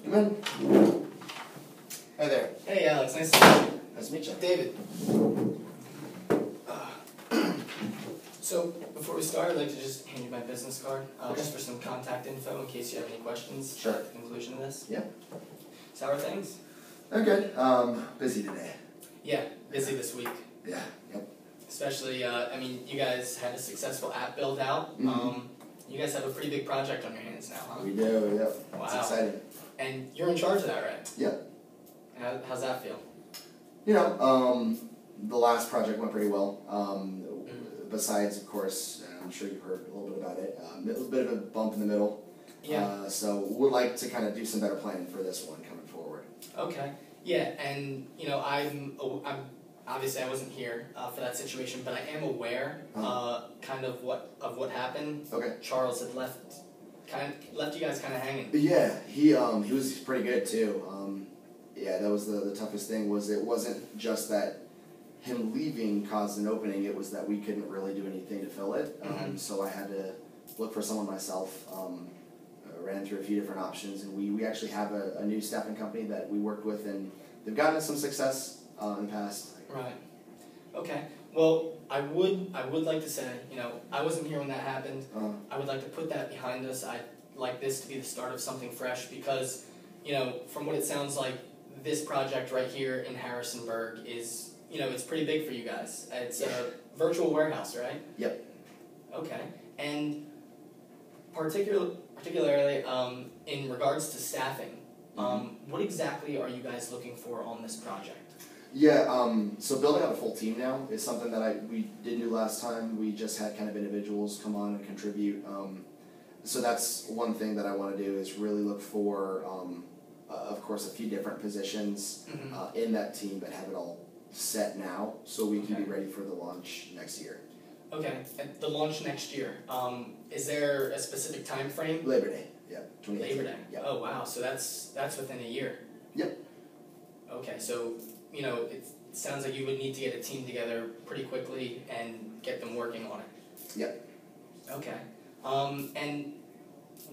Come in. Hey there. Hey Alex, nice to meet you. Nice to meet you. David. So, before we start, I'd like to just hand you my business card, just for some contact info in case you have any questions Sure. at the conclusion of this. Yeah. So how are things? I'm good. Busy today. Yeah, busy this week. Yeah. Yep. Especially, I mean, you guys had a successful app build out. Mm-hmm. You guys have a pretty big project on your hands now, huh? We do, yep. Wow. It's exciting. And you're in charge of that, right? Yep. How's that feel? You know, the last project went pretty well. Besides, of course, I'm sure you've heard a little bit about it. It was a bit of a bump in the middle. Yeah. So we'd like to kind of do some better planning for this one coming forward. Okay. Yeah, and you know, I'm obviously I wasn't here for that situation, but I am aware, kind of what happened. Okay. Charles had left you guys kind of hanging. Yeah, he was pretty good too. Yeah, that was the toughest thing. Was it wasn't just that him leaving caused an opening. It was that we couldn't really do anything to fill it. So I had to look for someone myself. Ran through a few different options, and we actually have a new staffing company that we worked with, and they've gotten us some success in the past. Right. Okay. Well, I would like to say, you know, I wasn't here when that happened. I would like to put that behind us. I'd like this to be the start of something fresh because, you know, from what it sounds like, this project right here in Harrisonburg is, you know, it's pretty big for you guys. It's a virtual warehouse, right? Yep. Okay. And particularly in regards to staffing, what exactly are you guys looking for on this project? Yeah, so building out a full team now is something that we didn't do last time. We just had kind of individuals come on and contribute. So that's one thing that I want to do is really look for, of course, a few different positions in that team, but have it all set now so we can be ready for the launch next year. Okay, and the launch next year, is there a specific time frame? Labor Day, yeah. Labor Day? Yep. Oh wow, so that's within a year. Yep. Okay, so, you know, it sounds like you would need to get a team together pretty quickly and get them working on it. Yep. Okay, and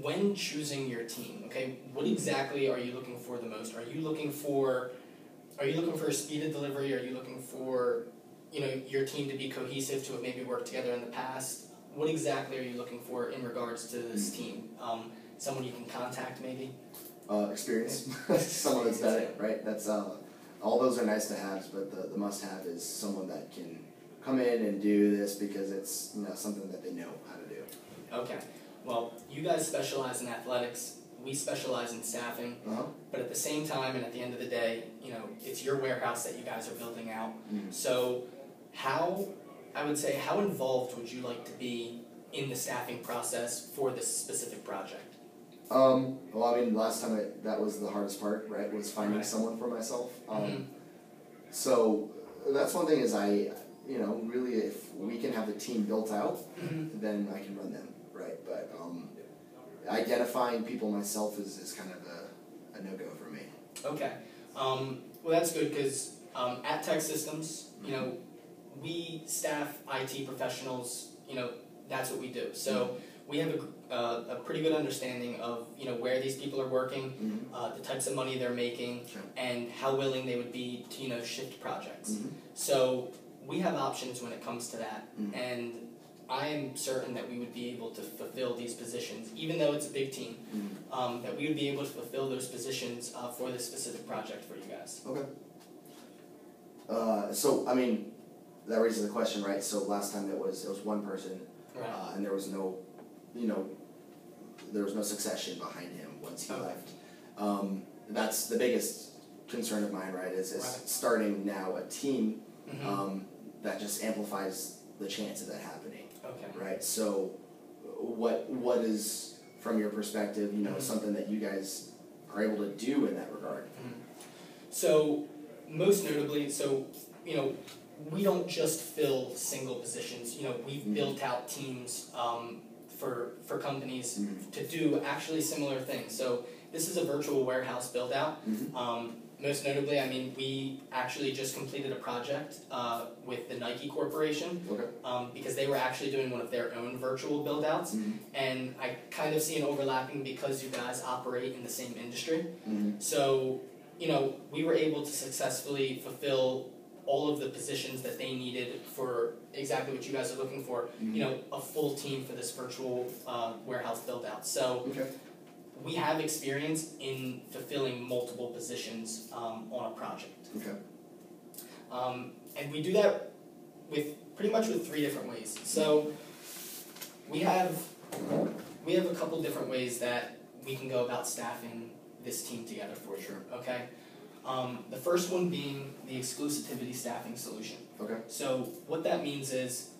when choosing your team, okay, what exactly are you looking for the most? Are you looking for a speed of delivery? Are you looking for, you know, your team to be cohesive, to have maybe worked together in the past? What exactly are you looking for in regards to this team? Someone you can contact, maybe? Experience. Someone that's done it, right? That's all those are nice to haves, but the must have is someone that can come in and do this because it's, you know, something that they know how to do. Okay. Well, you guys specialize in athletics. We specialize in staffing. But at the same time, and at the end of the day, you know, it's your warehouse that you guys are building out. So how involved would you like to be in the staffing process for this specific project? Well, I mean, last time that was the hardest part, right, was finding someone for myself. So that's one thing is you know, really if we can have the team built out, then I can run them, right? But identifying people myself is kind of a no-go for me. Okay. Well, that's good because at Tech Systems, you know, we staff IT professionals, you know, that's what we do. So we have a pretty good understanding of, you know, where these people are working, the types of money they're making, and how willing they would be to, you know, shift projects. So we have options when it comes to that, and I am certain that we would be able to fulfill these positions, even though it's a big team, that we would be able to fulfill those positions for this specific project for you guys. Okay. So, I mean, that raises the question, right? So last time it was one person, and there was no, you know, there was no succession behind him once he left. That's the biggest concern of mine, right? Is starting now a team that just amplifies the chance of that happening. Okay. Right. So, what is from your perspective, you know, something that you guys are able to do in that regard? So, most notably, you know, we don't just fill single positions. You know, we've built out teams for companies to do actually similar things. So this is a virtual warehouse build out. most notably, I mean, we actually just completed a project with the Nike Corporation. Okay. Because they were actually doing one of their own virtual build-outs. Mm-hmm. And I kind of see an overlapping because you guys operate in the same industry. Mm-hmm. So, you know, we were able to successfully fulfill all of the positions that they needed for exactly what you guys are looking for, mm-hmm. you know, a full team for this virtual warehouse build-out. So Okay. we have experience in fulfilling multiple positions on a project. Okay. And we do that with pretty much with 3 different ways. So we have a couple different ways that we can go about staffing this team together for you. Sure. Okay. The first one being the exclusivity staffing solution. Okay. So what that means is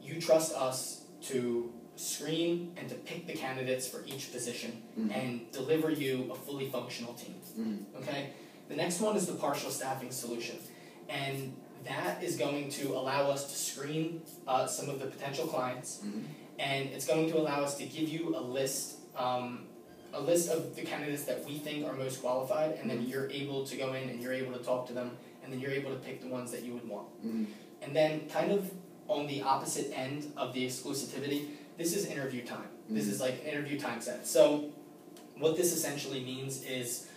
you trust us to screen and to pick the candidates for each position mm-hmm. and deliver you a fully functional team. Mm-hmm. Okay? The next one is the partial staffing solution. And that is going to allow us to screen some of the potential clients, mm-hmm. and it's going to allow us to give you a list of the candidates that we think are most qualified, and then you're able to go in and you're able to talk to them, and then you're able to pick the ones that you would want. Mm-hmm. And then kind of on the opposite end of the exclusivity, this is interview time. Mm-hmm. This is like an interview time set. So what this essentially means is,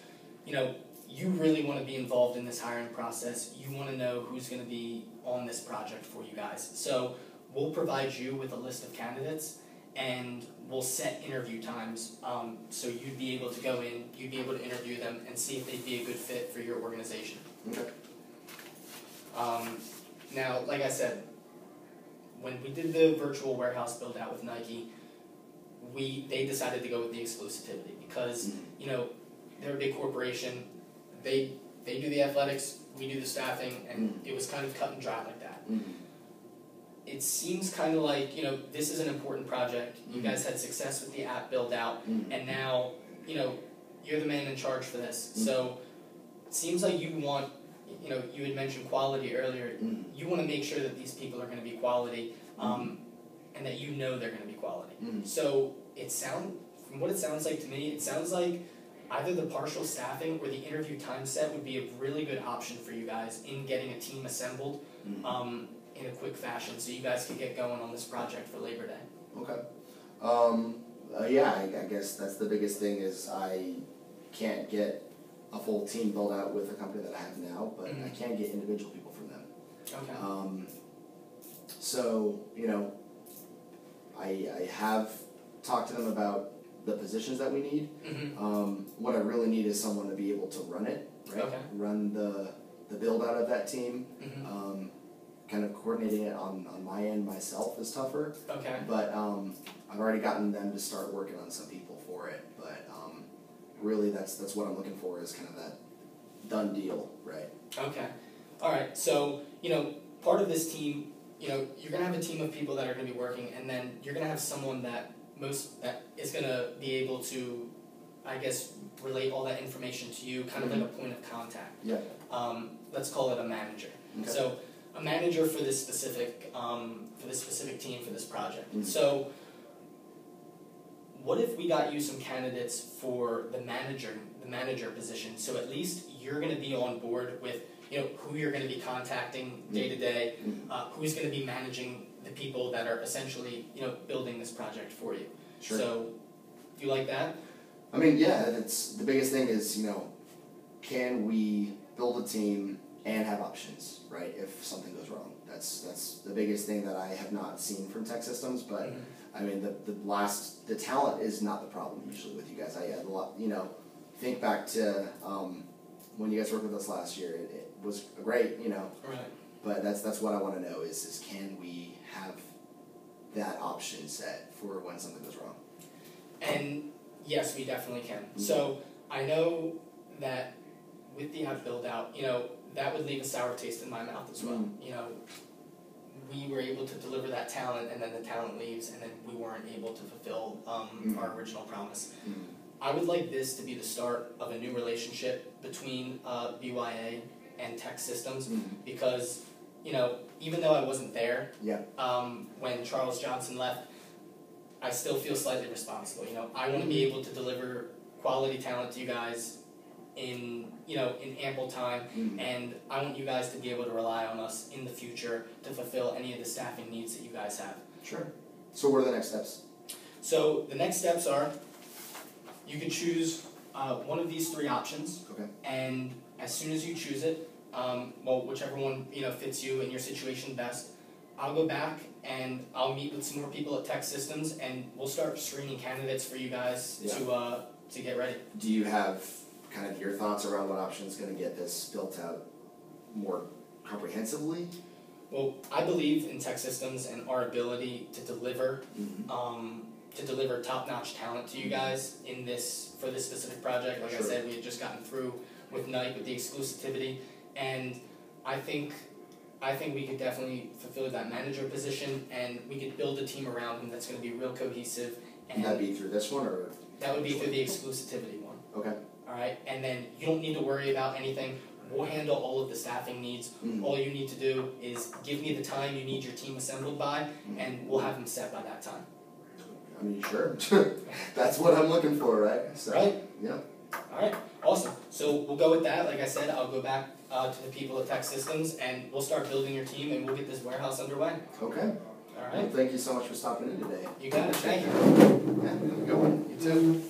you know, you really want to be involved in this hiring process. You want to know who's going to be on this project for you guys. So we'll provide you with a list of candidates, and we'll set interview times, so you'd be able to go in, you'd be able to interview them and see if they'd be a good fit for your organization. Okay. Now, like I said, when we did the virtual warehouse build out with Nike, they decided to go with the exclusivity because, you know, they're a big corporation. They do the athletics, we do the staffing, and it was kind of cut and dry like that. Mm-hmm. It seems kind of like, you know, this is an important project. You guys had success with the app build out, and now, you know, you're the man in charge for this. So it seems like you want, you know, you had mentioned quality earlier. You want to make sure that these people are going to be quality, and that you know they're going to be quality. So from what it sounds like to me, it sounds like either the partial staffing or the interview time set would be a really good option for you guys in getting a team assembled in a quick fashion, so you guys can get going on this project for Labor Day. Okay. Yeah, I guess that's the biggest thing is I can't get a full team built out with the company that I have now, but I can get individual people from them. Okay. So, you know, I have talked to them about the positions that we need. What I really need is someone to be able to run it, right? Okay. Run the build out of that team. Kind of coordinating it on my end myself is tougher. Okay. But I've already gotten them to start working on some people for it. But really, that's what I'm looking for is kind of that done deal, right? Okay. All right. So, you know, part of this team, you know, you're gonna have a team of people that are gonna be working, and then you're gonna have someone that is gonna be able to, I guess, relate all that information to you, kind of like a point of contact. Yeah. Let's call it a manager. Okay. So a manager for this specific team for this project. So what if we got you some candidates for the manager position? So at least you're going to be on board with, you know, who you're going to be contacting day to day, who's going to be managing the people that are essentially, you know, building this project for you. Sure. So do you like that? I mean, yeah, it's the biggest thing is, you know, can we build a team and have options, right, if something goes wrong? That's the biggest thing that I have not seen from tech systems, but I mean, the talent is not the problem usually with you guys. I had a lot, you know, think back to when you guys worked with us last year, it was great, you know. Right. But that's what I want to know is can we have that option set for when something goes wrong? And yes, we definitely can. So I know that with the app build out, you know, that would leave a sour taste in my mouth as well. You know, we were able to deliver that talent, and then the talent leaves, and then we weren't able to fulfill our original promise. I would like this to be the start of a new relationship between BYA and Tech Systems, because, you know, even though I wasn't there when Charles Johnson left, I still feel slightly responsible. You know, I want to be able to deliver quality talent to you guys in ample time, and I want you guys to be able to rely on us in the future to fulfill any of the staffing needs that you guys have. Sure. So what are the next steps? So the next steps are, you can choose one of these 3 options, okay. and as soon as you choose it, whichever one fits you and your situation best, I'll go back and I'll meet with some more people at Tech Systems, and we'll start screening candidates for you guys to get ready. Do you have kind of your thoughts around what option is going to get this built out more comprehensively? Well, I believe in Tech Systems and our ability to deliver top-notch talent to you guys for this specific project. Like I said, we had just gotten through with Nike with the exclusivity, and I think we could definitely fulfill that manager position, and we could build a team around him that's going to be real cohesive. And that'd be through this one, or? That would be through the exclusivity one. Okay. Alright, and then you don't need to worry about anything. We'll handle all of the staffing needs. All you need to do is give me the time you need your team assembled by, and we'll have them set by that time. I mean, sure. That's what I'm looking for, right? So, right? Yeah. Alright, awesome. So we'll go with that. Like I said, I'll go back to the people at Tech Systems, and we'll start building your team, and we'll get this warehouse underway. Okay. Alright. Well, thank you so much for stopping in today. You got it. Thank you. Yeah, have a good one. You too.